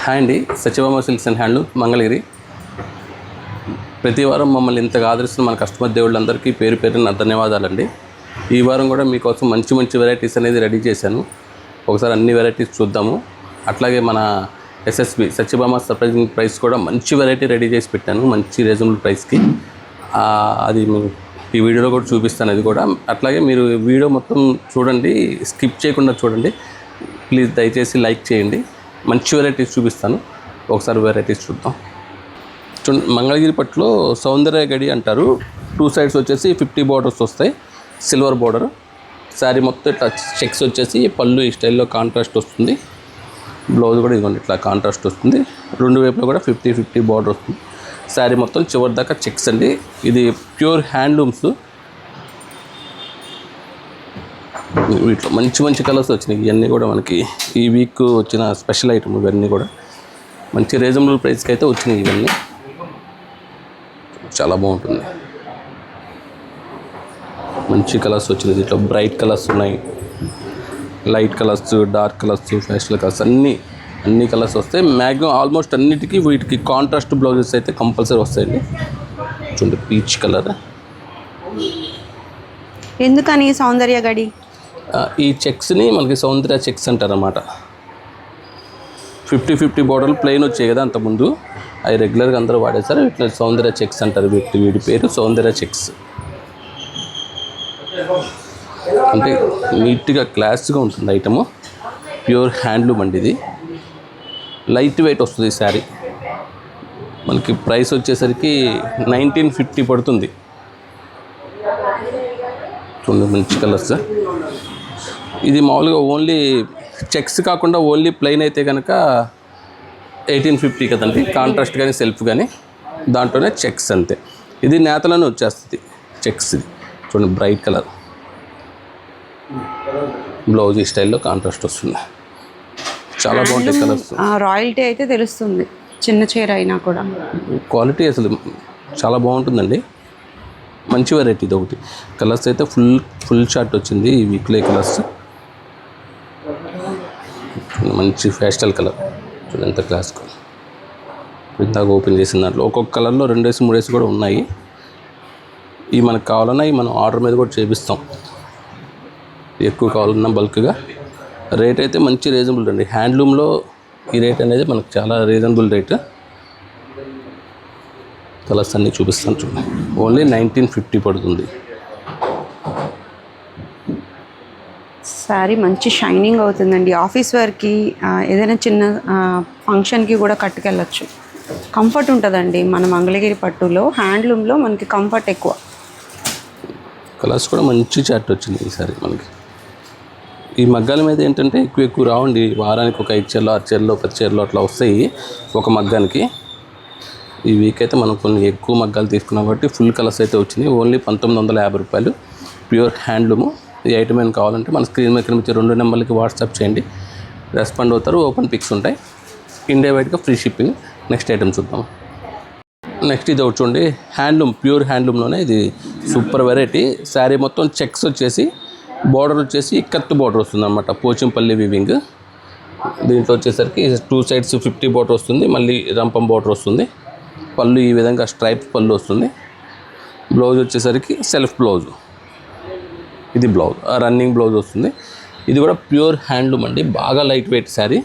Hi అండి, Satyabhama silks and handloom Mangalagiri. ప్రతి వారం మమ్మల్ని ఇంతగా ఆదరిస్తున్న మన కస్టమర్ దేవుళ్ళందరికీ పేరు పేరున ధన్యవాదాలండి. ఈ వారం కూడా మీకోసం మంచి మంచి వెరైటీస్ అనేది రెడీ చేశాను. ఒకసారి అన్ని వెరైటీస్ చూద్దాము. అట్లాగే మన ఎస్ఎస్బి సత్యభామ సర్ప్రైజింగ్ ప్రైస్ కూడా మంచి వెరైటీ రెడీ చేసి పెట్టాను, మంచి రీజనబుల్ ప్రైస్కి. అది ఈ వీడియోలో కూడా చూపిస్తాను. అది కూడా అట్లాగే మీరు వీడియో మొత్తం చూడండి, స్కిప్ చేయకుండా చూడండి ప్లీజ్. దయచేసి లైక్ చేయండి. మంచి వెరైటీస్ చూపిస్తాను. ఒకసారి వెరైటీస్ చూద్దాం. మంగళగిరి పట్టులో సౌందర్య గడి అంటారు. 2 సైడ్స్ వచ్చేసి 50 బోర్డర్స్ వస్తాయి, సిల్వర్ బోర్డర్. శారీ మొత్తం ఇట్లా చెక్స్ వచ్చేసి పళ్ళు ఈ స్టైల్లో కాంట్రాస్ట్ వస్తుంది. బ్లౌజ్ కూడా ఇదిగోండి ఇట్లా కాంట్రాస్ట్ వస్తుంది. 2 వైపులో కూడా 50 బోర్డర్ వస్తుంది. శారీ మొత్తం చివరి దాకా చెక్స్ అండి. ఇది ప్యూర్ హ్యాండ్లూమ్స్. వీటిలో మంచి మంచి కలర్స్ వచ్చినాయి. ఇవన్నీ కూడా మనకి ఈ వీక్ వచ్చిన స్పెషల్ ఐటమ్. ఇవన్నీ కూడా మంచి రీజనబుల్ ప్రైస్కి అయితే వచ్చినాయి. ఇవన్నీ చాలా బాగుంటుంది. మంచి కలర్స్ వచ్చినాయి. దీంట్లో బ్రైట్ కలర్స్ ఉన్నాయి, light colours, dark colours, fashionable colours, అన్ని కలర్స్ వస్తాయి. మ్యాక్సిమం ఆల్మోస్ట్ అన్నిటికీ వీటికి కాంట్రాస్ట్ బ్లౌజెస్ అయితే కంపల్సరీ వస్తాయండి. చూడండి పీచ్ కలర్. ఎందుకని సౌందర్య గడి? ఈ చెక్స్ని మనకి సౌందర్య చెక్స్ అంటారన్నమాట. 50 బోర్డర్లు ప్లెయిన్ వచ్చాయి కదా అంతకుముందు, అవి రెగ్యులర్గా అందరూ వాడేసారు. ఇట్లా సౌందర్య చెక్స్ అంటారు. వీటి పేరు సౌందర్య చెక్స్. అంటే నీట్గా క్లాస్గా ఉంటుంది ఐటము. ప్యూర్ హ్యాండ్లూమ్ అండి. ఇది లైట్ వెయిట్ వస్తుంది. ఈ శారీ మనకి ప్రైస్ వచ్చేసరికి 1950 పడుతుంది. చూడండి మంచి కలర్స్. ఇది మామూలుగా ఓన్లీ చెక్స్ కాకుండా ఓన్లీ ప్లెయిన్ అయితే కనుక 1850 కదండి. కాంట్రాస్ట్ కానీ సెల్ఫ్ కానీ దాంట్లోనే చెక్స్ అంతే. ఇది నేతలోనే వచ్చేస్తుంది చెక్స్. ఇది చూడండి బ్రైట్ కలర్. బ్లౌజ్ ఈ స్టైల్లో కాంట్రాస్ట్ వస్తుంది. చాలా బాగుంటాయి కలర్స్. రాయల్టీ అయితే తెలుస్తుంది, చిన్న చీర అయినా కూడా. క్వాలిటీ అసలు చాలా బాగుంటుందండి. మంచి వెరైటీ ఇది ఒకటి. కలర్స్ అయితే ఫుల్ షార్ట్ వచ్చింది ఈ వీక్లో. కలర్స్ మంచి ఫ్యాషనల్ కలర్. చూడండి ఎంత క్లాస్. ఇందాక ఓపెన్ చేసిన దాంట్లో ఒక్కొక్క కలర్లో 2 వేసి 3 వేసి కూడా ఉన్నాయి. ఇవి మనకు కావాలన్నా ఇవి మనం ఆర్డర్ మీద కూడా చేపిస్తాం. ఎక్కువ కావాలన్నా బల్క్గా. రేట్ అయితే మంచి రీజనబుల్ అండి. హ్యాండ్లూమ్లో ఈ రేట్ అనేది మనకు చాలా రీజనబుల్ రేట్. కలర్స్ అన్నీ చూపిస్తాను చూడండి. ఓన్లీ 1950 పడుతుంది. శారీ మంచి షైనింగ్ అవుతుందండి. ఆఫీస్ వేర్కి, ఏదైనా చిన్న ఫంక్షన్కి కూడా కట్టుకెళ్ళచ్చు. కంఫర్ట్ ఉంటుందండి. మన మంగళగిరి పట్టులో హ్యాండ్లూమ్లో మనకి కంఫర్ట్ ఎక్కువ. కలర్స్ కూడా మంచి చార్ట్ వచ్చింది ఈసారి మనకి. ఈ మగ్గాల మీద ఏంటంటే ఎక్కువ రావండి. వారానికి ఒక 5 చీరలు 6 చీరలు 10 చీరలు అట్లా వస్తాయి ఒక మగ్గానికి. ఈ వీక్ అయితే మనం కొన్ని ఎక్కువ మగ్గాలు తీసుకున్నాం కాబట్టి ఫుల్ కలర్స్ అయితే వచ్చినాయి. ఓన్లీ 1950 రూపాయలు. Pure handloom. ఈ ఐటమ్ ఏమైనా కావాలంటే మన స్క్రీన్ మీద కనిపించే 2 నెంబర్లకి వాట్సాప్ చేయండి, రెస్పాండ్ అవుతారు. ఓపెన్ పిక్స్ ఉంటాయి. ఇండియా వైడ్గా ఫ్రీ షిప్పింగ్. నెక్స్ట్ ఐటమ్ చూద్దాం. నెక్స్ట్ ఇది ఒకటి చూడండి. హ్యాండ్లూమ్, ప్యూర్ హ్యాండ్లూమ్లోనే ఇది సూపర్ వెరైటీ. శారీ మొత్తం చెక్స్ వచ్చేసి బోర్డర్ వచ్చేసి ఇక్కత్తు బోర్డర్ వస్తుంది అనమాట. పోచంపల్లి వీవింగ్. దీంట్లో వచ్చేసరికి 2 సైడ్స్ 50 బోర్డర్ వస్తుంది. మళ్ళీ రంపం బోర్డర్ వస్తుంది. పళ్ళు ఈ విధంగా స్ట్రైప్స్ పళ్ళు వస్తుంది. బ్లౌజ్ వచ్చేసరికి సెల్ఫ్ బ్లౌజ్. ఇది బ్లౌజ్, రన్నింగ్ బ్లౌజ్ వస్తుంది. ఇది కూడా ప్యూర్ హ్యాండ్లూమ్ అండి. బాగా లైట్ వెయిట్ శారీ.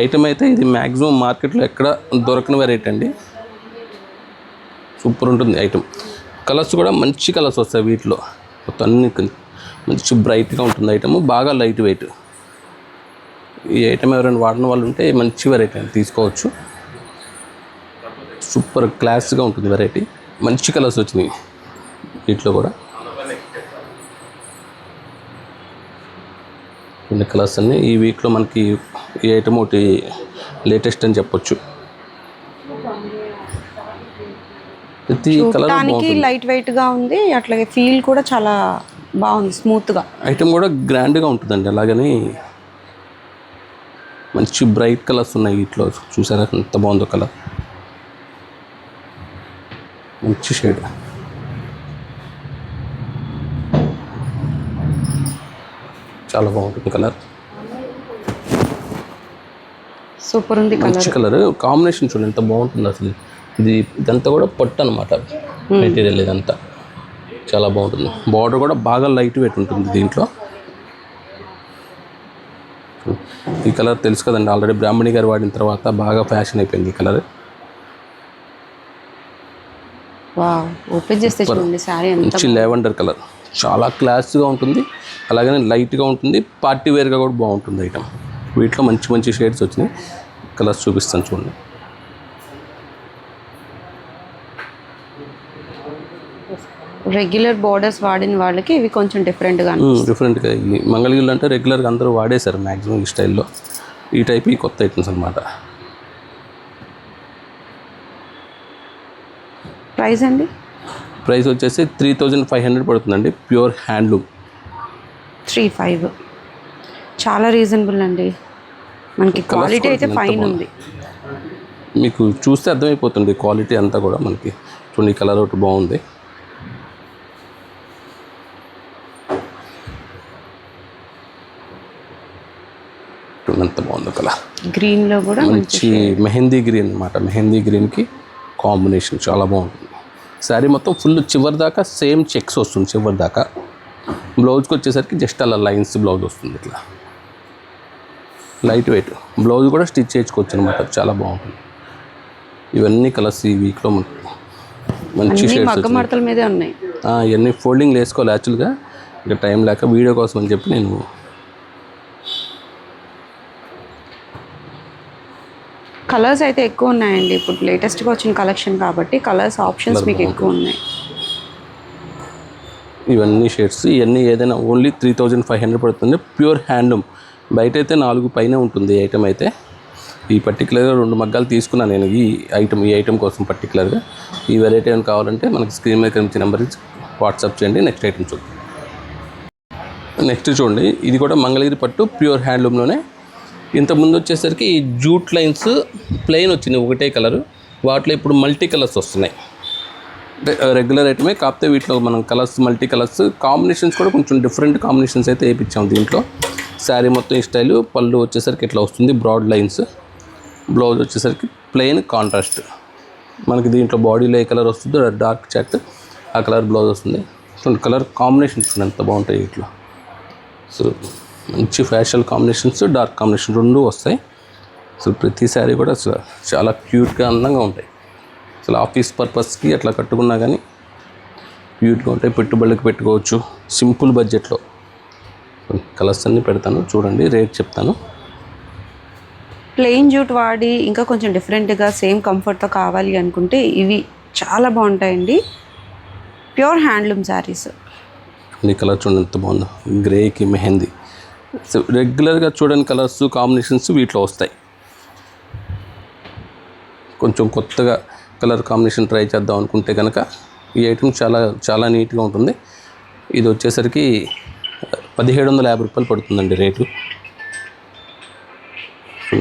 ఐటమ్ అయితే ఇది మ్యాక్సిమం మార్కెట్లో ఎక్కడ దొరకని వెరైటీ అండి. సూపర్ ఉంటుంది ఐటమ్. కలర్స్ కూడా మంచి కలర్స్ వస్తాయి వీటిలో. మొత్తం అన్ని మంచి బ్రైట్గా ఉంటుంది ఐటమ్. బాగా లైట్ వెయిట్. ఈ ఐటమ్ ఎవరైనా వాడిన వాళ్ళు ఉంటే మంచి వెరైటీ అని తీసుకోవచ్చు. సూపర్ క్లాస్గా ఉంటుంది వెరైటీ. మంచి కలర్స్ వచ్చినాయి వీటిలో కూడా. కొన్ని కలర్స్ అన్నీ ఈ వీక్లో మనకి ఈ ఐటమ్ ఒకటి లేటెస్ట్ అని చెప్పొచ్చు. ప్రతి కలర్ లైట్ వెయిట్గా ఉంది. అట్లాగే ఫీల్ కూడా చాలా బాగుంది, స్మూత్గా. ఐటమ్ కూడా గ్రాండ్గా ఉంటుందండి. అలాగని మంచి బ్రైట్ కలర్స్ ఉన్నాయి వీటిలో. చూసారా ఎంత బాగుందో కలర్. మంచి షేడ్. చాలా బాగుంటుంది కలర్. సూపర్ ఉంది మంచి కలర్ కాంబినేషన్ చూడండి ఎంత బాగుంటుంది అసలు. ఇదంతా కూడా పట్టు అనమాట మెటీరియల్, ఇదంతా చాలా బాగుంటుంది. బార్డర్ కూడా బాగా లైట్ వెయిట్ ఉంటుంది దీంట్లో. ఈ కలర్ తెలుసు కదండి, ఆల్రెడీ బ్రాహ్మణి గారు వాడిన తర్వాత బాగా ఫ్యాషన్ అయిపోయింది ఈ కలర్. వావ్, ఓపెన్ చేస్తే చూడండి సారీ ఎంత మంచి లావెండర్ కలర్, చాలా క్లాస్గా ఉంటుంది, అలాగనే లైట్గా ఉంటుంది, పార్టీ వేర్గా కూడా బాగుంటుంది ఐటమ్. వీటిలో మంచి మంచి షేడ్స్ వచ్చినాయి, కలర్స్ చూపిస్తాను చూడండి. రెగ్యులర్ బోర్డర్స్ వాడిన వాళ్ళకి ఇవి కొంచెం డిఫరెంట్గా డిఫరెంట్గా. ఈ మంగళగిరిలో అంటే రెగ్యులర్గా అందరూ వాడేశారు మ్యాక్సిమం ఈ స్టైల్లో. ఈ టైప్ ఈ కొత్త ఐటమ్స్ అనమాట. ప్రైస్ అండి? ప్రైస్ వచ్చేసి 3500 పడుతుందండి, ప్యూర్ హ్యాండ్లూమ్. 35 చాలా రీజనబుల్ అండి. మనకి క్వాలిటీ అయితే ఫైన్ ఉంది, మీకు చూస్తే అర్థమైపోతుంది క్వాలిటీ అంతా కూడా. మనకి చూడండి కలర్ ఒకటి బాగుంది. ఎంత బాగుంది కలర్, గ్రీన్లో కూడా మంచి మెహందీ గ్రీన్ అనమాట. మెహందీ గ్రీన్కి కాంబినేషన్ చాలా బాగుంటుంది. శారీ మొత్తం ఫుల్ చివరి దాకా సేమ్ చెక్స్ వస్తుంది చివరి దాకా. బ్లౌజ్కి వచ్చేసరికి జస్ట్ అలా లైన్స్ బ్లౌజ్ వస్తుంది, ఇట్లా లైట్ వెయిట్. బ్లౌజ్ కూడా స్టిచ్ చేయించుకోవచ్చు అనమాట, చాలా బాగుంటుంది. ఇవన్నీ కలర్స్ ఈ వీక్లో మంచి షేడ్స్ మగ్గ మడతల మీదే ఉన్నాయి. ఇవన్నీ ఫోల్డింగ్ వేసుకోవాలి యాక్చువల్గా, ఇంకా టైం లేక వీడియో కోసం అని చెప్పి నేను. కలర్స్ అయితే ఎక్కువ ఉన్నాయండి, ఇప్పుడు లేటెస్ట్గా వచ్చిన కలెక్షన్ కాబట్టి కలర్స్ ఆప్షన్స్ మీకు ఎక్కువ ఉన్నాయి. ఇవన్నీ షేడ్స్, ఇవన్నీ ఏదైనా ఓన్లీ 3500 పడుతుంది, ప్యూర్ హ్యాండ్లూమ్. బయట అయితే 4 పైన ఉంటుంది ఈ ఐటమ్ అయితే. ఈ పర్టికులర్గా 2 మగ్గాలు తీసుకున్నాను నేను ఈ ఐటమ్ కోసం పర్టికులర్గా. ఈ వెరైటీ ఏమైనా కావాలంటే మనకి స్క్రీన్ మీద కనిపించే నెంబర్ వాట్సాప్ చేయండి. నెక్స్ట్ ఐటమ్ చూడండి. నెక్స్ట్ చూడండి, ఇది కూడా మంగళగిరి పట్టు ప్యూర్ హ్యాండ్లూమ్లోనే. ఇంతకుముందు వచ్చేసరికి ఈ జూట్ లైన్స్ ప్లెయిన్ వచ్చినాయి ఒకటే కలరు, వాటిలో ఇప్పుడు మల్టీ కలర్స్ వస్తున్నాయి. రెగ్యులర్ ఐటమే కాకపోతే వీటిలో మనం కలర్స్ మల్టీ కలర్స్ కాంబినేషన్స్ కూడా కొంచెం డిఫరెంట్ కాంబినేషన్స్ అయితే వేయించాము దీంట్లో. శారీ మొత్తం ఈ స్టైలు, పళ్ళు వచ్చేసరికి ఇట్లా వస్తుంది బ్రాడ్ లైన్స్, బ్లౌజ్ వచ్చేసరికి ప్లెయిన్ కాంట్రాస్ట్. మనకి దీంట్లో బాడీలో ఏ కలర్ వస్తుందో డార్క్ చాట్ ఆ కలర్ బ్లౌజ్ వస్తుంది. కలర్ కాంబినేషన్స్ ఎంత బాగుంటాయి వీటిలో. సో మంచి ఫ్యాషన్ కాంబినేషన్స్, డార్క్ కాంబినేషన్ 2 వస్తాయి. అసలు ప్రతి శారీ కూడా అసలు చాలా క్యూట్గా అందంగా ఉంటాయి. అసలు ఆఫీస్ పర్పస్కి అట్లా కట్టుకున్నా కానీ క్యూట్గా ఉంటాయి, పెట్టుబడులకు పెట్టుకోవచ్చు సింపుల్ బడ్జెట్లో. కలర్స్ అన్నీ పెడతాను చూడండి, రేట్ చెప్తాను. ప్లెయిన్ జూట్ వాడి ఇంకా కొంచెం డిఫరెంట్గా సేమ్ కంఫర్ట్తో కావాలి అనుకుంటే ఇవి చాలా బాగుంటాయండి, ప్యూర్ హ్యాండ్లూమ్ శారీస్. ఈ కలర్ చూడండి ఎంత బాగుందో, గ్రేకి మెహందీ. సో రెగ్యులర్గా చూడని కలర్స్ కాంబినేషన్స్ వీటిలో వస్తాయి. కొంచెం కొత్తగా కలర్ కాంబినేషన్ ట్రై చేద్దాం అనుకుంటే కనుక ఈ ఐటమ్ చాలా చాలా నీట్గా ఉంటుంది. ఇది వచ్చేసరికి 1750 రూపాయలు పడుతుందండి రేటు.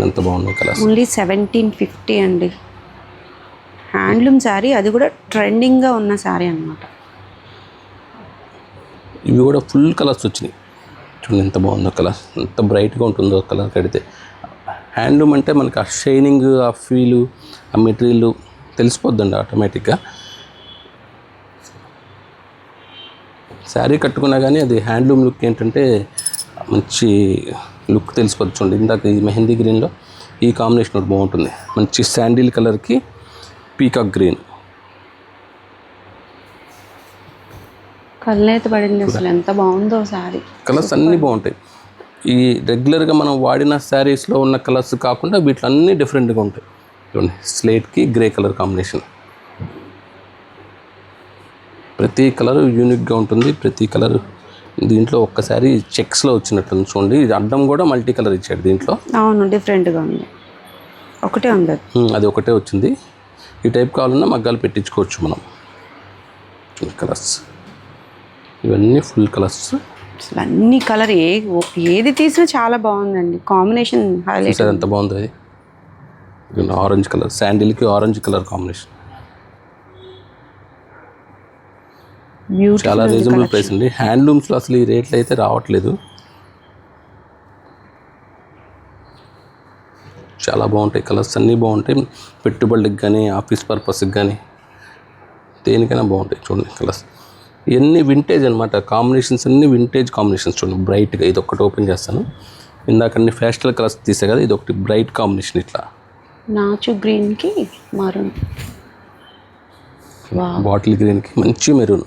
ఎంత బాగుంది కలర్. ఓన్లీ 1750 అండి. హ్యాండ్లూమ్ శారీ, అది కూడా ట్రెండింగ్గా ఉన్న శారీ అన్నమాట. ఇవి కూడా ఫుల్ కలర్స్ వచ్చినాయి చూడండి, ఎంత బాగుందో కలర్, ఎంత బ్రైట్గా ఉంటుందో కలర్ కడితే. హ్యాండ్లూమ్ అంటే మనకి ఆ షైనింగ్, ఆ ఫీలు, ఆ మెటీరియల్ తెలిసిపోద్దండి ఆటోమేటిక్గా. శారీ కట్టుకున్నా కానీ అది హ్యాండ్లూమ్ లుక్ ఏంటంటే మంచి లుక్ తెలిసిపోద్ది. చూడండి ఇందాక ఈ మెహందీ గ్రీన్లో ఈ కాంబినేషన్ ఒకటి బాగుంటుంది, మంచి శాండిల్ కలర్కి పీకాక్ గ్రీన్. కళ్ళైతే పడింది అసలు, ఎంత బాగుందో శారీ. కలర్స్ అన్నీ బాగుంటాయి. ఈ రెగ్యులర్గా మనం వాడిన శారీస్లో ఉన్న కలర్స్ కాకుండా వీటిలో అన్నీ డిఫరెంట్గా ఉంటాయి. చూడండి స్లేట్కి గ్రే కలర్ కాంబినేషన్, ప్రతి కలర్ యూనిక్గా ఉంటుంది. ప్రతి కలర్ దీంట్లో ఒక్కసారి చెక్స్లో వచ్చినట్టు చూడండి. ఇది అడ్డం కూడా మల్టీ కలర్ ఇచ్చాడు దీంట్లో. అవును, డిఫరెంట్గా ఉంది, ఒకటే ఉంది అది ఒకటే వచ్చింది. ఈ టైప్ కావాలన్నా మగ్గాలు పెట్టించుకోవచ్చు మనం. కలర్స్ ఇవన్నీ ఫుల్ కలర్స్, అసలు అన్ని కలర్ ఏది తీసినా చాలా బాగుందండి. Combination highlight. ఎంత బాగుంది అది, ఆరెంజ్ కలర్, శాండిల్కి ఆరెంజ్ కలర్ కాంబినేషన్. చాలా రీజనబుల్ ప్రైస్ అండి. హ్యాండ్లూమ్స్లో అసలు ఈ రేట్లు అయితే రావట్లేదు. చాలా బాగుంటాయి కలర్స్ అన్నీ బాగుంటాయి. పెట్టుబడులకు కానీ ఆఫీస్ పర్పస్కి కానీ దేనికైనా బాగుంటాయి. చూడండి కలర్స్ ఇవన్నీ వింటేజ్ అనమాట. కాంబినేషన్స్ అన్నీ వింటేజ్ కాంబినేషన్స్. చూడండి బ్రైట్గా ఇది ఒకటి ఓపెన్ చేస్తాను. ఇందాక అన్ని ఫ్యాస్టల్ కలర్స్ తీసే కదా, ఇది ఒకటి బ్రైట్ కాంబినేషన్. ఇట్లా నాచు గ్రీన్కి మరూన్, బాటిల్ గ్రీన్కి మంచి మెరూన్,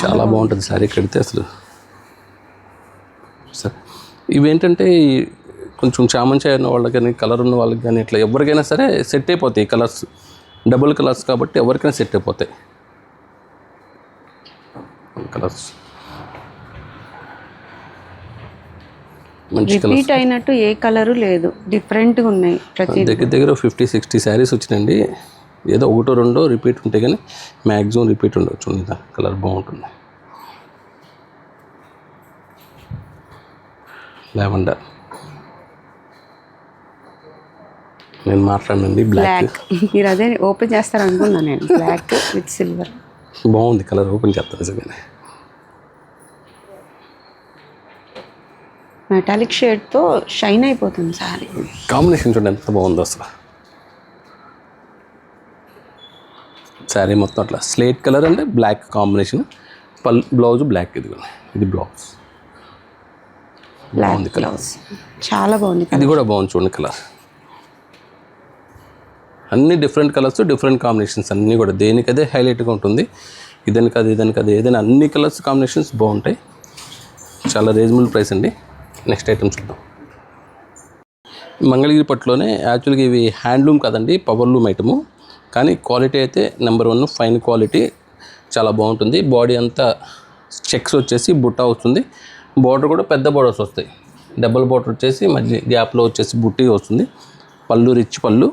చాలా బాగుంటుంది శారీ కడితే అసలు. సరే ఇవేంటంటే కొంచెం చామంచాయ ఉన్న వాళ్ళకి కానీ కలర్ ఉన్న వాళ్ళకి కానీ ఇట్లా ఎవరికైనా సరే సెట్ అయిపోతాయి. కలర్స్ డబుల్ కలర్స్ కాబట్టి ఎవరికైనా సెట్ అయిపోతాయి కలర్స్. మంచి కలర్స్, రిపీట్ అయినట్టు ఏ కలరు లేదు, డిఫరెంట్గా ఉన్నాయి. ప్రతి దగ్గర 50-60 శారీస్ వచ్చినాయండి. ఏదో ఒకటో రెండో రిపీట్ ఉంటాయి కానీ మ్యాక్సిమం రిపీట్ ఉండవు. చూడండి కలర్ బాగుంటుంది. లావెండర్ నేను మాట్లాడండి. బ్లాక్ మీరు అదే ఓపెన్ చేస్తారు అనుకున్నా నేను. బ్లాక్ విత్ సిల్వర్ బాగుంది కలర్. ఓపెన్ చేస్తాను నిజంగానే. మెటాలిక్ షేడ్తో షైన్ అయిపోతుంది సారీ. కాంబినేషన్ చూడండి ఎంత బాగుందో అసలు. శారీ మొత్తం అట్లా స్లేట్ కలర్ అంటే బ్లాక్ కాంబినేషన్. Blouse black. ఇది బ్లౌజ్ బాగుంది కలర్. చాలా బాగుంది. ఇది కూడా బాగుంది చూడండి కలర్. అన్ని డిఫరెంట్ కలర్స్, డిఫరెంట్ కాంబినేషన్స్ అన్నీ కూడా దేనికదే హైలైట్గా ఉంటుంది. ఇదని కాదు ఏదైనా అన్ని కలర్స్ కాంబినేషన్స్ బాగుంటాయి. చాలా రీజనబుల్ ప్రైస్ అండి. నెక్స్ట్ ఐటమ్ చూద్దాం. మంగళగిరి పట్టులోనే యాక్చువల్గా ఇవి హ్యాండ్లూమ్ కాదండి, పవర్లూమ్ ఐటము. కానీ క్వాలిటీ అయితే నెంబర్ 1, ఫైన్ క్వాలిటీ, చాలా బాగుంటుంది. బాడీ అంతా చెక్స్ వచ్చేసి బుట్ట వస్తుంది. బార్డర్ కూడా పెద్ద బార్డర్స్ వస్తాయి. డబుల్ బార్డర్ వచ్చేసి మధ్య గ్యాప్లో వచ్చేసి బుట్టి వస్తుంది. పళ్ళు రిచ్ పళ్ళు,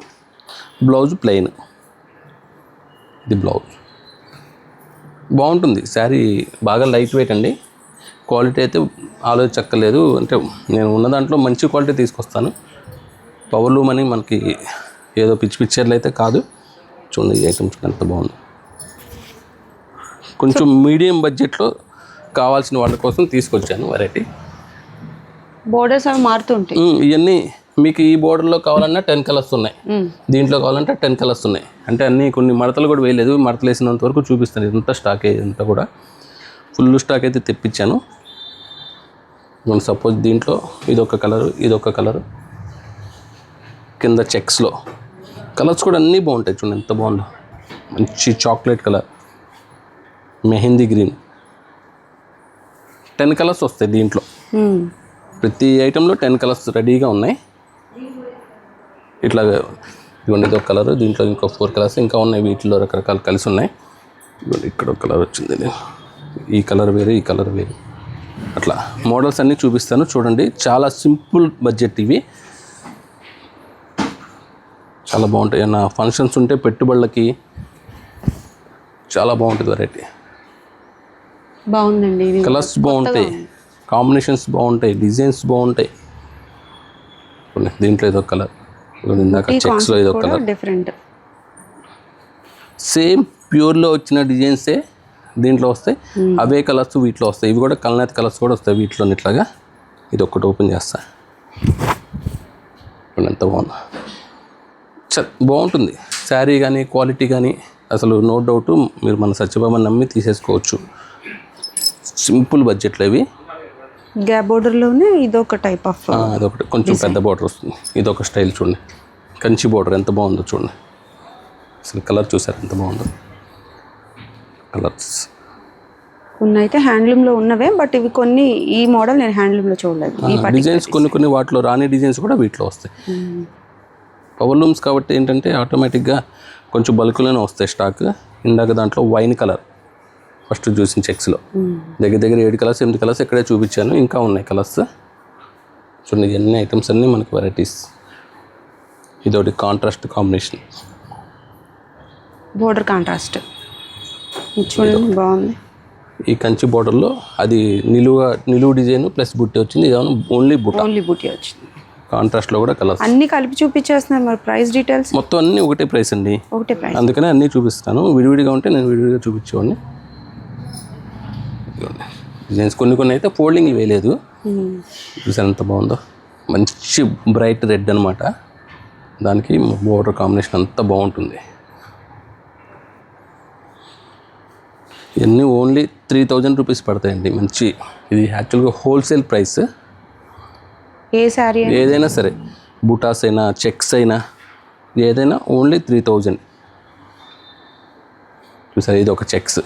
బ్లౌజ్ ప్లెయిన్. ఇది బ్లౌజ్ బాగుంటుంది. శారీ బాగా లైట్ వెయిట్ అండి. క్వాలిటీ అయితే ఆలోచించక్కర్లేదు. అంటే నేను ఉన్న దాంట్లో మంచి క్వాలిటీ తీసుకొస్తాను. పవర్లూమ్ అని మనకి ఏదో పిక్చర్లు అయితే కాదు. చూడండి ఈ ఐటమ్ ఎంత బాగుంది. కొంచెం మీడియం బడ్జెట్లో కావాల్సిన వాళ్ళ కోసం తీసుకొచ్చాను వెరైటీ. బోర్డర్స్ అవి మారుతుంటాయి. ఇవన్నీ మీకు ఈ బోర్డర్లో కావాలన్నా 10 కలర్స్ ఉన్నాయి, దీంట్లో కావాలంటే 10 కలర్స్ ఉన్నాయి. అంటే అన్నీ కొన్ని మడతలు కూడా వేయలేదు. మడతలు వేసినంత వరకు చూపిస్తాను. ఇదంతా స్టాక్ ఇదంతా కూడా ఫుల్ స్టాక్ అయితే తెప్పించాను. సపోజ్ దీంట్లో ఇదొక కలరు, ఇదొక కలరు, కింద చెక్స్లో కలర్స్ కూడా అన్నీ బాగుంటాయి. చూడండి ఎంత బాగుందో. మంచి chocolate colour, mehndi green, 10 colours వస్తాయి దీంట్లో. ప్రతి ఐటెంలో 10 కలర్స్ రెడీగా ఉన్నాయి. ఇట్లా ఇదిగోండి ఇదొక కలర్, దీంట్లో ఇంకో 4 కలర్స్ ఇంకా ఉన్నాయి. వీటిలో రకరకాల కలిసి ఉన్నాయి. ఇదిగోండి ఇక్కడ ఒక కలర్ వచ్చింది. ఈ కలర్ వేరు, ఈ కలర్ వేరు. అట్లా మోడల్స్ అన్నీ చూపిస్తాను చూడండి. చాలా సింపుల్ బడ్జెట్ ఇవి. చాలా బాగుంటాయి. ఏమన్నా ఫంక్షన్స్ ఉంటే పెట్టుబడులకి చాలా బాగుంటుంది వెరైటీ. బాగుందండి. కలర్స్ బాగుంటాయి, కాంబినేషన్స్ బాగుంటాయి, డిజైన్స్ బాగుంటాయి. దీంట్లో ఇదొక కలర్, ఇందాక చెక్స్లో ఇదొక కలర్. డిఫరెంట్ సేమ్ ప్యూర్లో వచ్చిన డిజైన్సే దీంట్లో వస్తాయి. అవే కలర్స్ వీటిలో వస్తాయి. ఇవి కూడా కలనేత కలర్స్ కూడా వస్తాయి వీటిలో. ఇట్లాగా ఇది ఒక్కటి ఓపెన్ చేస్తా. ఎంత బాగుంది. బాగుంటుంది శారీ కానీ క్వాలిటీ కానీ అసలు నో డౌట్. మీరు మన సత్యభామని నమ్మి తీసేసుకోవచ్చు. సింపుల్ బడ్జెట్లో ఇవి. గ్యాప్ బోర్డర్లోనే ఇదొక టైప్ ఆఫ్, అదొకటి కొంచెం పెద్ద బోర్డర్ వస్తుంది. ఇదొక స్టైల్ చూడండి. కంచి బోర్డర్ ఎంత బాగుందో చూడండి. అసలు కలర్ చూసారు ఎంత బాగుందో. కలర్స్ కొన్ని అయితే హ్యాండ్లూమ్లో ఉన్నవే, బట్ ఇవి కొన్ని ఈ మోడల్ నేను హ్యాండ్లూమ్లో చూడలేదు. డిజైన్స్ కొన్ని వాటిలో రాని డిజైన్స్ కూడా వీటిలో వస్తాయి. పవర్లూమ్స్ కాబట్టి ఏంటంటే ఆటోమేటిక్గా కొంచెం బల్క్లోనే వస్తాయి స్టాక్. ఇందాక దాంట్లో వైన్ కలర్ ఫస్ట్ చూసిన చెక్స్లో దగ్గర 7 కలర్స్ 8 కలర్స్ ఇక్కడే చూపించాను. ఇంకా ఉన్నాయి కలర్స్ చూడండి. ఇవన్నీ ఐటమ్స్ అన్నీ మనకి వెరైటీస్. ఇదొకటి కాంట్రాస్ట్ కాంబినేషన్, బోర్డర్ కాంట్రాస్ట్ చూడండి బాగుంది. ఈ కంచి బోర్డర్లో అది నిలువు డిజైన్ ప్లస్ బుట్టి వచ్చింది. ఇది ఓన్లీ బుట్టి వచ్చింది. కాంట్రాస్ట్లో కూడా కలర్స్ అన్ని కలిపి చూపించేస్తున్నారు. మరి ప్రైస్ డీటెయిల్స్ మొత్తం అన్నీ ఒకటే ప్రైస్ అండి. ఒకటే ప్రైస్, అందుకనే అన్నీ చూపిస్తాను. విడివిడిగా ఉంటే నేను విడివిడిగా చూపించేవాడిని. డిజైన్స్ కొన్ని అయితే ఫోల్డింగ్ వేయలేదు. చూసాను ఎంత బాగుందో. మంచి బ్రైట్ రెడ్ అనమాట. దానికి బోర్డర్ కాంబినేషన్ అంతా బాగుంటుంది. ఇవన్నీ ఓన్లీ 3000 రూపీస్ పడతాయండి. మంచి ఇది యాక్చువల్గా హోల్సేల్ ప్రైస్. ఏ శారీ ఏదైనా సరే, బుటాస్ అయినా చెక్స్ అయినా ఏదైనా ఓన్లీ 3000. చూసారు, ఇది ఒక చెక్స్.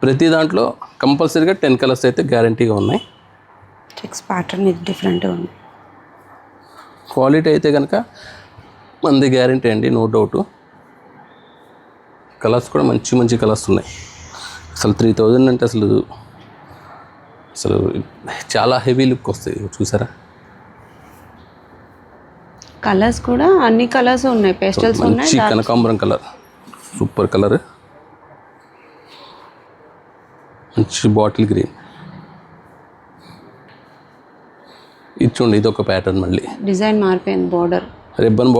ప్రతి దాంట్లో కంపల్సరీగా 10 కలర్స్ అయితే గ్యారంటీగా ఉన్నాయి. చెక్స్ ప్యాటర్న్ ఇది డిఫరెంట్గా ఉంది. క్వాలిటీ అయితే కనుక మంది గ్యారంటీ అండి, నో డౌట్. కలర్స్ కూడా మంచి మంచి కలర్స్ ఉన్నాయి. అసలు 3000 అంటే అసలు చాలా హెవీ లుక్ వస్తాయి. చూసారా, కలర్స్ కూడా అన్ని కలర్స్ ఉన్నాయి, పేస్టల్స్ ఉన్నాయి. మంచి కనకాంబరం కలర్, సూపర్ కలర్, మంచి బాటిల్ గ్రీన్. ఇది చూడండి, ఇది ఒక ప్యాటర్న్. మళ్ళీ డిజైన్ మారిపోయింది. బోర్డర్ రిబ్బన్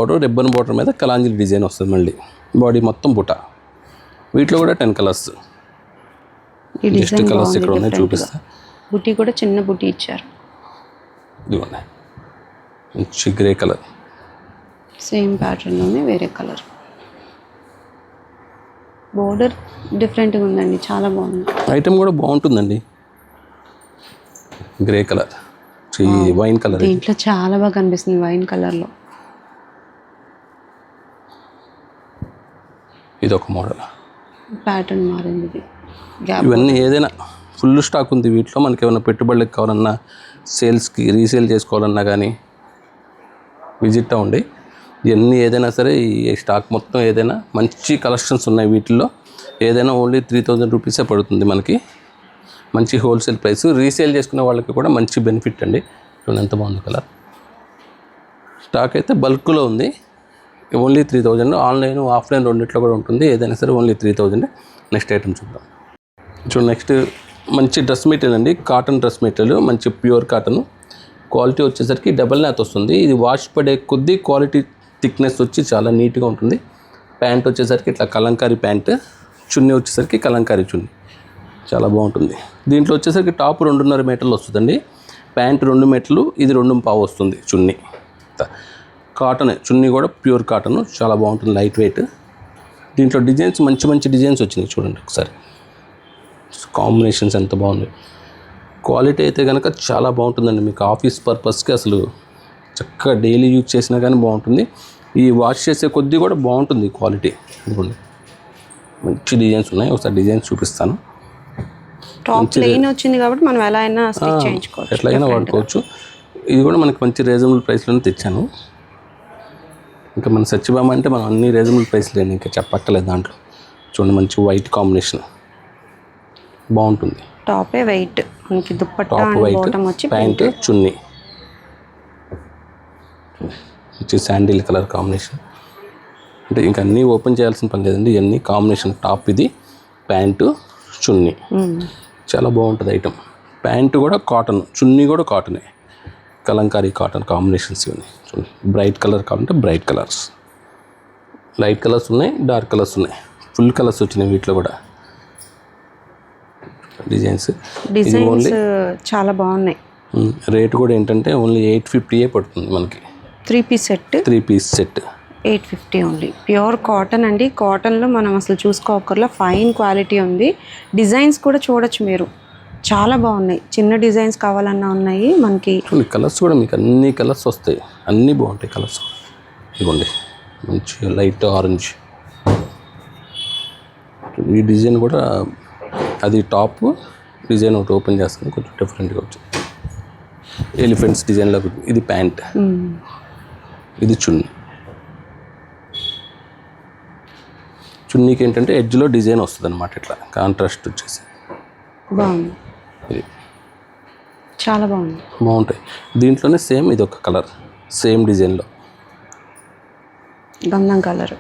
బార్డర్ మీద కలాంజలి డిజైన్ వస్తుంది. మళ్ళీ బాడీ మొత్తం బుట్ట. వీటిలో కూడా 10 కలర్స్. ఈ డిజైన్ కలర్స్ ఇక్కడ ఉన్నాయి, చూపిస్తా. బుటీ కూడా చిన్న బుటీ ఇచ్చారు. ఇదిగోండి, మంచి గ్రే కలర్, సేమ్ ప్యాటర్న్లోనే వేరే కలర్. బోర్డర్ డిఫరెంట్గా ఉందండి, చాలా బాగుంది. ఐటమ్ కూడా బాగుంటుందండి. Grey colour, wine colour. దీంట్లో చాలా బాగా కనిపిస్తుంది వైన్ కలర్లో. ఇది ఒక మోడల్, ప్యాటర్న్ మారింది. ఇవన్నీ ఏదైనా ఫుల్ స్టాక్ ఉంది. వీటిలో మనకి ఏమైనా పెట్టుబడులకు కావాలన్నా, సేల్స్కి రీసేల్ చేసుకోవాలన్నా కానీ విజిట్ అవ్వండి. ఇవన్నీ ఏదైనా సరే, ఈ స్టాక్ మొత్తం ఏదైనా మంచి కలెక్షన్స్ ఉన్నాయి. వీటిల్లో ఏదైనా ఓన్లీ 3000 రూపీసే పడుతుంది మనకి. మంచి హోల్సేల్ ప్రైస్. రీసేల్ చేసుకునే వాళ్ళకి కూడా మంచి బెనిఫిట్ అండి. చూడండి ఎంత బాగుంది కలర్. స్టాక్ అయితే బల్క్లో ఉంది. ఓన్లీ 3000. ఆన్లైన్ ఆఫ్లైన్ రెండిట్లో కూడా ఉంటుంది. ఏదైనా సరే ఓన్లీ 3000. నెక్స్ట్ ఐటమ్ చూద్దాం. చూడండి, నెక్స్ట్ మంచి డ్రెస్ మెటీరియల్ అండి. కాటన్ డ్రెస్ మెటీరియల్, మంచి ప్యూర్ కాటన్. క్వాలిటీ వచ్చేసరికి డబల్ నాత్ వస్తుంది. ఇది వాష్ పడే కొద్దీ క్వాలిటీ థిక్నెస్ వచ్చి చాలా నీట్గా ఉంటుంది. ప్యాంట్ వచ్చేసరికి ఇట్లా కలంకారీ ప్యాంట్, చున్నీ వచ్చేసరికి కలంకారీ చున్నీ, చాలా బాగుంటుంది. దీంట్లో వచ్చేసరికి టాప్ 2.5 మీటర్లు వస్తుందండి. ప్యాంట్ 2 మీటర్లు, ఇది 2.25 వస్తుంది చున్నీ. కాటన్ చున్నీ కూడా ప్యూర్ కాటన్, చాలా బాగుంటుంది, లైట్ వెయిట్. దీంట్లో డిజైన్స్ మంచి మంచి డిజైన్స్ వచ్చినాయి. చూడండి ఒకసారి, కాంబినేషన్స్ ఎంత బాగుంది. క్వాలిటీ అయితే కనుక చాలా బాగుంటుందండి. మీకు ఆఫీస్ పర్పస్కి అసలు చక్కగా డైలీ యూజ్ చేసినా కానీ బాగుంటుంది. ఈ వాష్ చేసే కొద్దీ కూడా బాగుంటుంది క్వాలిటీ. ఇదిగోండి, మంచి డిజైన్స్ ఉన్నాయి. ఒకసారి డిజైన్స్ చూపిస్తాను. టాప్ ప్లెయిన్ వచ్చింది కాబట్టి మనం ఎలా అయినా స్టిచ్ చేయించుకోవచ్చు, ఎట్లయినా వాడుకోవచ్చు. ఇది కూడా మనకి మంచి రీజనబుల్ ప్రైస్లోనే తెచ్చాను. ఇంకా మన సత్యభామ అంటే మనం అన్ని రీజనబుల్ ప్రైస్లేని ఇంకా చెప్పక్కర్లేదు. దాంట్లో చూడండి, మంచి వైట్ కాంబినేషన్ బాగుంటుంది. టాపే వెయిట్, మనకి దుప్పట్టా టాప్ వైట్, బాటమ్ వచ్చి ప్యాంట్ చున్నీ, మంచి శాండిల్ కలర్ కాంబినేషన్. అంటే ఇంకా అన్నీ ఓపెన్ చేయాల్సిన పని లేదండి. ఇవన్నీ కాంబినేషన్. టాప్ ఇది, ప్యాంటు చున్నీ, చాలా బాగుంటుంది ఐటమ్. ప్యాంటు కూడా కాటన్, చున్నీ కూడా కాటనే, కలంకారీ కాటన్ కాంబినేషన్స్ ఇవన్నీ. చూడండి, బ్రైట్ కలర్ కావాలంటే బ్రైట్ కలర్స్, లైట్ కలర్స్ ఉన్నాయి, డార్క్ కలర్స్ ఉన్నాయి, ఫుల్ కలర్స్ వచ్చినాయి వీటిలో కూడా. డిజైన్స్ చాలా బాగున్నాయి. రేట్ కూడా ఏంటంటే ఓన్లీ 850 పడుతుంది మనకి. 3 piece set, 3 piece set 850 only. Pure cotton అండి. కాటన్లో మనం అసలు చూసుకోకర్లా, ఫైన్ క్వాలిటీ ఉంది. డిజైన్స్ కూడా చూడొచ్చు మీరు, చాలా బాగున్నాయి. చిన్న డిజైన్స్ కావాలన్నా ఉన్నాయి మనకి. కలర్స్ కూడా మీకు అన్ని కలర్స్ వస్తాయి, అన్నీ బాగుంటాయి కలర్స్. ఇదిగోండి, మంచి లైట్ ఆరెంజ్. ఈ డిజైన్ కూడా అది టాప్ డిజైన్ ఒకటి ఓపెన్ చేస్తాను, కొంచెం డిఫరెంట్గా వచ్చింది. ఎలిఫెంట్స్ డిజైన్లో. ఇది ప్యాంట్, ఇది చున్నీ. చున్నీకి ఏంటంటే ఎడ్జ్లో డిజైన్ వస్తుంది అనమాట, ఇట్లా కాంట్రాస్ట్ వచ్చేసి బాగుంది. ఇది చాలా బాగుంది, బాగుంటాయి. దీంట్లోనే సేమ్ ఇది ఒక కలర్, సేమ్ డిజైన్లో గంధం కలర్.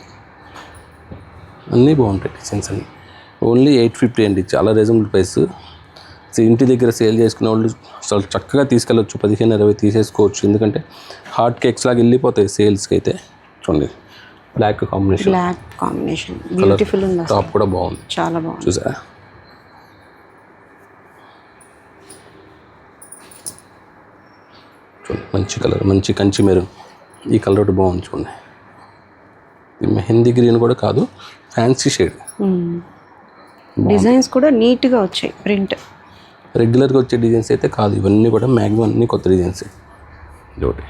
అన్నీ బాగుంటాయి డిజైన్స్ అన్నీ. ఓన్లీ 850 అండి, చాలా రీజనబుల్ ప్రైస్. ఇంటి దగ్గర సేల్ చేసుకునే వాళ్ళు అసలు చక్కగా తీసుకెళ్ళచ్చు, 15-20 తీసేసుకోవచ్చు. ఎందుకంటే హాట్ కేక్స్ లాగా వెళ్ళిపోతాయి సేల్స్కి అయితే. చూడండి, బ్లాక్ కాంబినేషన్ బ్యూటిఫుల్ ఉంది. టాప్ కూడా బాగుంది, చాలా బాగుంది. చూసారా, మంచి కలర్, మంచి కంచి మెరూన్, ఈ కలర్ ఒకటి బాగుంది చూడండి. ఇది మెహందీ గ్రీన్ కూడా కాదు, ఫ్యాన్సీ షేడ్. డిజైన్స్ కూడా నీట్గా వచ్చాయి. ప్రింట్ రెగ్యులర్గా వచ్చే డిజైన్స్ అయితే కాదు, ఇవన్నీ కూడా మ్యాక్సిమం అన్నీ కొత్త డిజైన్స్. ఇదొకటి,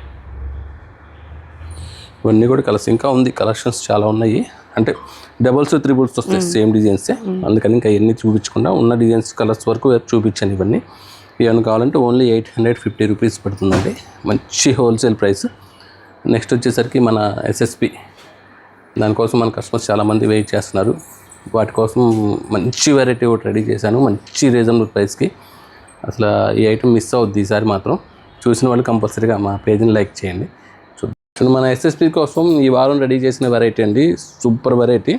ఇవన్నీ కూడా కలర్స్ ఇంకా ఉంది, కలెక్షన్స్ చాలా ఉన్నాయి. అంటే డబల్స్ త్రిబుల్స్ వస్తాయి సేమ్ డిజైన్సే, అందుకని ఇంకా ఇవన్నీ చూపించకుండా ఉన్న డిజైన్స్ కలర్స్ వరకు చూపించాను. ఇవన్నీ ఏమైనా కావాలంటే ఓన్లీ 850 రూపీస్ పడుతుందండి, మంచి హోల్సేల్ ప్రైస్. నెక్స్ట్ వచ్చేసరికి మన ఎస్ఎస్పి, దానికోసం మన కస్టమర్స్ చాలామంది వెయిట్ చేస్తున్నారు. వాటి కోసం మంచి వెరైటీ ఒకటి రెడీ చేశాను, మంచి రీజనబుల్ ప్రైస్కి. అసలు ఈ ఐటమ్ మిస్ అవుద్ది ఈసారి మాత్రం. చూసిన వాళ్ళు కంపల్సరీగా మా పేజ్ని లైక్ చేయండి. చూడండి, మన ఎస్ఎస్పి కోసం ఈ వారం రెడీ చేసిన వెరైటీ అండి, సూపర్ వెరైటీ.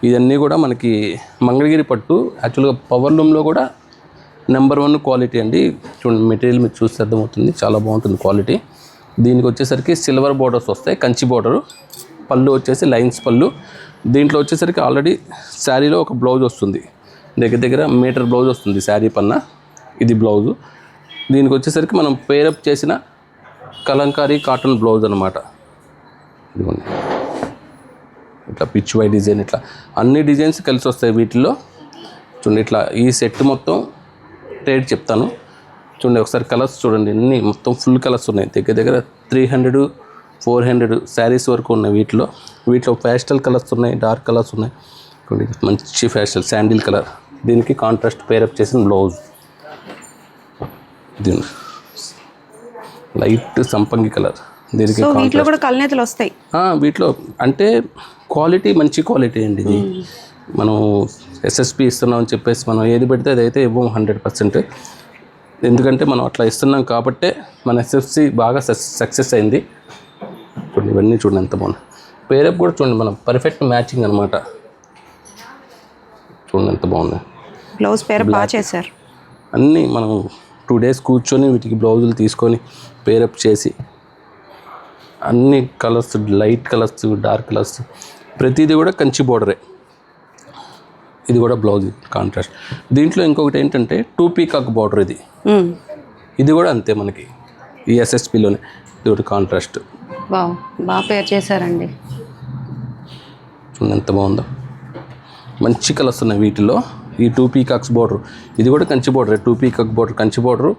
ఇవన్నీ కూడా మనకి మంగళగిరి పట్టు, యాక్చువల్గా పవర్ లూమ్లో కూడా నెంబర్ 1 క్వాలిటీ అండి. చూడండి, మెటీరియల్ మీకు చూస్తే అర్థమవుతుంది, చాలా బాగుంటుంది క్వాలిటీ. దీనికి వచ్చేసరికి సిల్వర్ బోర్డర్స్ వస్తాయి, కంచి బోర్డరు. పళ్ళు వచ్చేసి లైన్స్ పళ్ళు. దీంట్లో వచ్చేసరికి ఆల్రెడీ శారీలో ఒక బ్లౌజ్ వస్తుంది, దగ్గర మీటర్ బ్లౌజ్ వస్తుంది శారీ పన్న. ఇది బ్లౌజు. దీనికి వచ్చేసరికి మనం పేరప్ చేసిన కలంకారీ కాటన్ బ్లౌజ్ అనమాట. ఇదిగోండి, ఇట్లా పిచ్ వై డిజైన్, ఇట్లా అన్ని డిజైన్స్ కలిసి వస్తాయి వీటిల్లో. చూడండి, ఇట్లా ఈ సెట్ మొత్తం రేట్ చెప్తాను. చూడండి ఒకసారి కలర్స్ చూడండి, అన్ని మొత్తం ఫుల్ కలర్స్ ఉన్నాయి. దగ్గర 300, 400 శారీస్ వరకు ఉన్నాయి వీటిలో ప్యాస్టల్ కలర్స్ ఉన్నాయి, డార్క్ కలర్స్ ఉన్నాయి. చూడండి, మంచి ప్యాస్టల్ శాండిల్ కలర్, దీనికి కాంట్రాస్ట్ పేరప్ చేసిన బ్లౌజ్. దీని లైట్ సంపంగి కలర్, దీనికి వీటిలో కూడా కలనేతలు వస్తాయి. వీటిలో అంటే క్వాలిటీ మంచి క్వాలిటీ అండి. ఇది మనం ఎస్ఎస్పి ఇస్తున్నాం అని చెప్పేసి మనం ఏది పెడితే అదైతే ఇవ్వం 100%. ఎందుకంటే మనం అట్లా ఇస్తున్నాం కాబట్టే మన ఎస్ఎస్సి బాగా సక్సెస్ అయింది. చూడండి, ఇవన్నీ చూడండి ఎంత బాగుంది. పేరప్ కూడా చూడండి, మనం పర్ఫెక్ట్ మ్యాచింగ్ అనమాట. చూడండి ఎంత బాగుంది. బ్లౌజ్ పేరప్ బాగా చేశారు. అన్నీ మనం 2 days కూర్చొని వీటికి బ్లౌజులు తీసుకొని పేరప్ చేసి అన్ని colours, light colours, dark colours, ప్రతిదీ కూడా కంచి బోర్డరే. ఇది కూడా బ్లౌజ్ కాంట్రాస్ట్. దీంట్లో ఇంకొకటి ఏంటంటే 2 పీకాక్ బార్డర్. ఇది కూడా అంతే మనకి ఈ ఎస్ఎస్పిలోనే. ఇది ఒకటి కాంట్రాస్ట్. బాగా పేర్ చేశారండి. చూడండి ఎంత బాగుందో, మంచి కలర్స్ ఉన్నాయి వీటిలో. ఈ 2 పీకాక్స్ బార్డర్, ఇది కూడా Kanchi border. 2 peacock border, Kanchi border,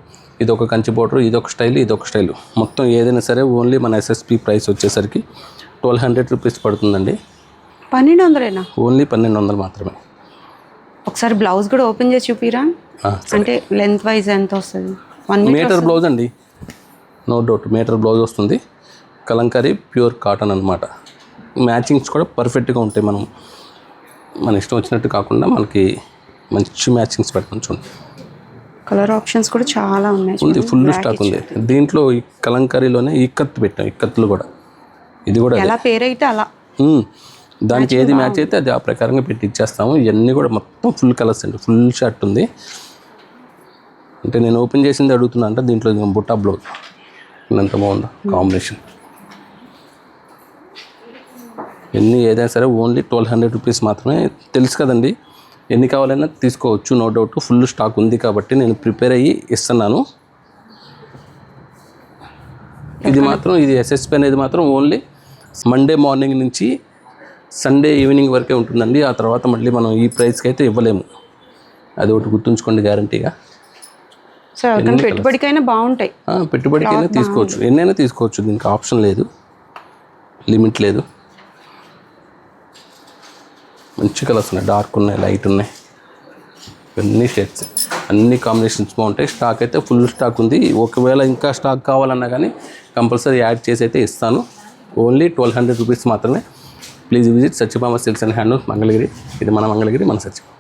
ఇది ఒక కంచి బార్డర్, ఇది ఒక స్టైల్, ఇది ఒక స్టైల్. మొత్తం ఏదైనా సరే ఓన్లీ మన ఎస్ఎస్పి ప్రైస్ వచ్చేసరికి 1200 రూపీస్ పడుతుందండి. 1200 ఓన్లీ 1200 మాత్రమే. ఒకసారి బ్లౌజ్ కూడా ఓపెన్ చేసి చూపిరా, అంటే లెంత్ వైజ్ ఎంత వస్తుంది? 1 మీటర్ బ్లౌజ్ అండి, నో డౌట్ మీటర్ బ్లౌజ్ వస్తుంది. కలంకారీ ప్యూర్ కాటన్ అనమాట. మ్యాచింగ్స్ కూడా పర్ఫెక్ట్గా ఉంటాయి. మన ఇష్టం వచ్చినట్టు కాకుండా మనకి మంచి మ్యాచింగ్స్ పెడతాం. చూడండి, కలర్ ఆప్షన్స్ కూడా చాలా ఉన్నాయి, ఉంది, ఫుల్ స్టాక్ ఉంది. దీంట్లో ఈ కలంకారీలోనే ఇక్కత్ పెట్టాం, ఇక్కత్తులు కూడా. ఇది కూడా ఎలా పేరైతే అలా దానికి ఏది మ్యాచ్ అయితే అది ఆ ప్రకారంగా పెట్టి ఇచ్చేస్తాము. ఇవన్నీ కూడా మొత్తం ఫుల్ కలర్స్ అండి, ఫుల్ షర్ట్ ఉంది. అంటే నేను ఓపెన్ చేసింది అడుగుతున్నా అంటే దీంట్లో బుట్టా బ్లౌజ్ ఎంత బాగుందో కాంబినేషన్. ఎన్ని ఏదైనా సరే ఓన్లీ 1200 రూపీస్ మాత్రమే. తెలుసు కదండి, ఎన్ని కావాలన్నా తీసుకోవచ్చు, నో డౌట్. ఫుల్ స్టాక్ ఉంది కాబట్టి నేను ప్రిపేర్ అయ్యి ఇస్తున్నాను. ఇది మాత్రం, ఇది ఎస్ఎస్పి అనేది మాత్రం ఓన్లీ మండే మార్నింగ్ నుంచి సండే ఈవినింగ్ వరకే ఉంటుందండి. ఆ తర్వాత మళ్ళీ మనం ఈ ప్రైస్కి అయితే ఇవ్వలేము, అది ఒకటి గుర్తుంచుకోండి గ్యారంటీగా. పెట్టుబడికైనా బాగుంటాయి, పెట్టుబడికైనా తీసుకోవచ్చు, ఎన్నైనా తీసుకోవచ్చు. దీనికి ఆప్షన్ లేదు, లిమిట్ లేదు. మంచి కలర్స్ ఉన్నాయి, డార్క్ ఉన్నాయి, లైట్ ఉన్నాయి, ఇవన్నీ షేడ్స్, అన్ని కాంబినేషన్స్ బాగుంటాయి. స్టాక్ అయితే ఫుల్ స్టాక్ ఉంది. ఒకవేళ ఇంకా స్టాక్ కావాలన్నా కానీ కంపల్సరీ యాడ్ చేసి అయితే ఇస్తాను. ఓన్లీ 1200 రూపీస్ మాత్రమే. Please visit Satyabhama silks and handlooms, Mangalagiri. ఇది మన మంగళగిరి, మన సత్యభామ.